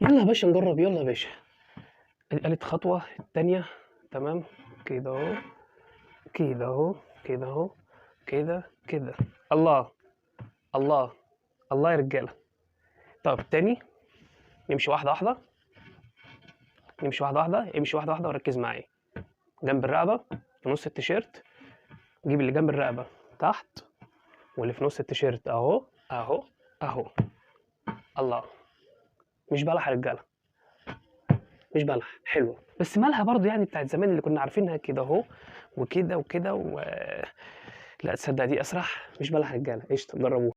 يلا يا باشا نجرب، يلا يا باشا. قالت خطوة التانية. تمام. كده اهو، كده اهو، كده اهو، كده كده. الله الله الله يا رجالة. طب تاني. نمشي واحدة واحدة، نمشي واحدة واحدة، امشي واحدة واحدة وركز معايا. جنب الرقبة، في نص التيشيرت. جيب اللي جنب الرقبة تحت، واللي في نص التيشيرت اهو اهو اهو. الله. مش بلح يا رجالة، مش بلح. حلوة بس مالها برضه يعني بتاعت زمان اللي كنا عارفينها كده اهو، وكده وكده لا تصدق دي اسرح. مش بلح يا رجالة، قشطة، جربوها.